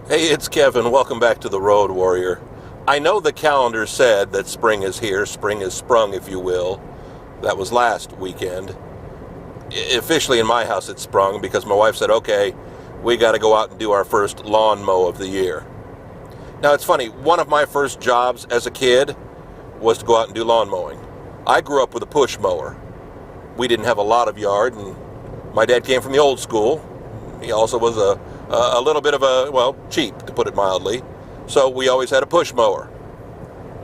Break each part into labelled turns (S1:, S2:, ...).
S1: Hey, it's Kevin. Welcome back to the Road Warrior. I know the calendar said that spring is here. Spring is sprung, if you will. That was last weekend. Officially in my house, it's sprung because my wife said, okay, we got to go out and do our first lawn mow of the year. Now, it's funny. One of my first jobs as a kid was to go out and do lawn mowing. I grew up with a push mower. We didn't have a lot of yard, and my dad came from the old school. He also was a little bit of cheap, to put it mildly. So we always had a push mower.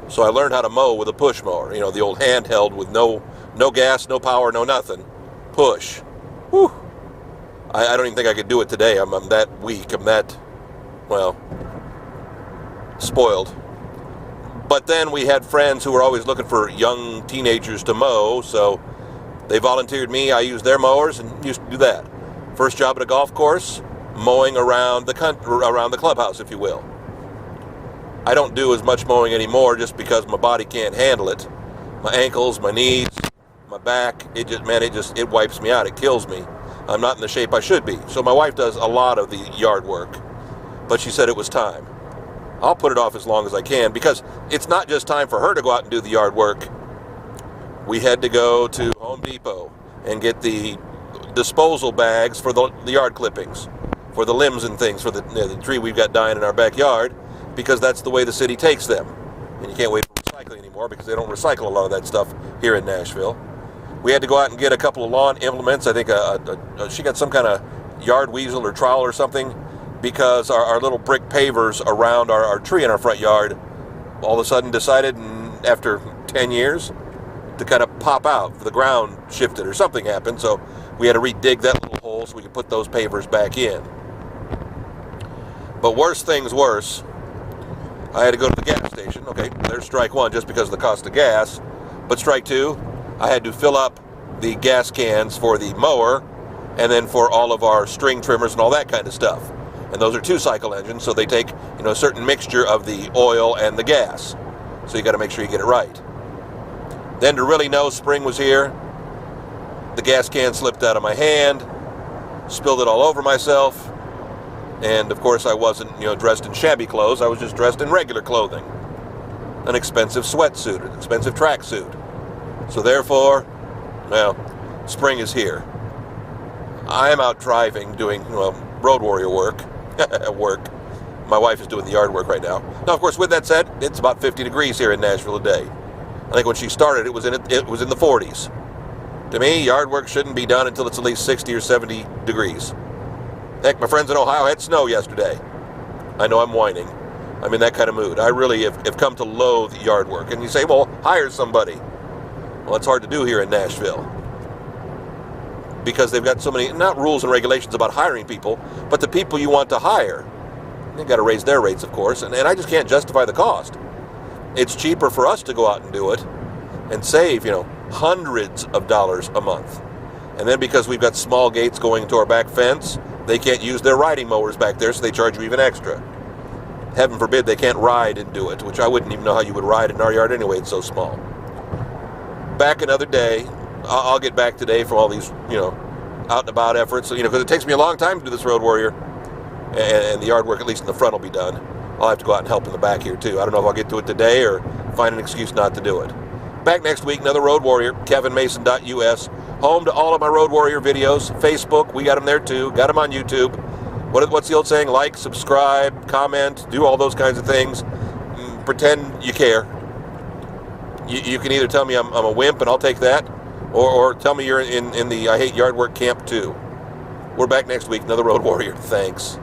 S1: So I learned how to mow with a push mower. You know, the old handheld with no gas, no power, no nothing. Push. Whew. I don't even think I could do it today. I'm that weak. I'm that, spoiled. But then we had friends who were always looking for young teenagers to mow, so they volunteered me. I used their mowers and used to do that. First job at a golf course, mowing around the clubhouse, if you will. I don't do as much mowing anymore just because my body can't handle it. My ankles, my knees, my back, it wipes me out. It kills me. I'm not in the shape I should be. So my wife does a lot of the yard work, but she said it was time. I'll put it off as long as I can because it's not just time for her to go out and do the yard work. We had to go to Home Depot and get the disposal bags for the yard clippings, for the limbs and things, for the tree we've got dying in our backyard, because that's the way the city takes them. And you can't wait for recycling anymore because they don't recycle a lot of that stuff here in Nashville. We had to go out and get a couple of lawn implements. I think she got some kind of yard weasel or trowel or something, because our little brick pavers around our tree in our front yard all of a sudden decided, after 10 years, to kind of pop out. The ground shifted or something happened, so we had to redig that little hole so we could put those pavers back in. But worse things worse, I had to go to the gas station. Okay, there's strike one just because of the cost of gas. But strike two, I had to fill up the gas cans for the mower and then for all of our string trimmers and all that kind of stuff. And those are 2-cycle engines, so they take a certain mixture of the oil and the gas. So you got to make sure you get it right. Then to really know spring was here, the gas can slipped out of my hand, spilled it all over myself, and of course I wasn't, dressed in shabby clothes. I was just dressed in regular clothing, an expensive sweatsuit, an expensive tracksuit. So therefore, spring is here. I am out driving, doing road warrior work at work. My wife is doing the yard work right now. Now, of course, with that said, it's about 50 degrees here in Nashville today. I think when she started, it was in the 40s. To me, yard work shouldn't be done until it's at least 60 or 70 degrees. Heck, my friends in Ohio had snow yesterday. I know I'm whining. I'm in that kind of mood. I really have come to loathe yard work. And you say, well, hire somebody. Well, it's hard to do here in Nashville, because they've got so many, not rules and regulations about hiring people, but the people you want to hire, they've got to raise their rates, of course, and I just can't justify the cost. It's cheaper for us to go out and do it and save, hundreds of dollars a month. And then because we've got small gates going to our back fence, they can't use their riding mowers back there, so they charge you even extra. Heaven forbid they can't ride and do it, which I wouldn't even know how you would ride in our yard anyway, it's so small. Back another day. I'll get back today from all these, out and about efforts, because it takes me a long time to do this road warrior, and the yard work, at least in the front, will be done. I'll have to go out and help in the back here too. I don't know if I'll get to it today or find an excuse not to do it. Back next week, another road warrior, kevinmason.us, home to all of my road warrior videos. Facebook, we got them there too. Got them on YouTube. What's the old saying? Like, subscribe, comment, do all those kinds of things. Pretend you care. You can either tell me I'm a wimp and I'll take that, or tell me you're in the I hate yard work camp too. We're back next week, another road warrior. Thanks.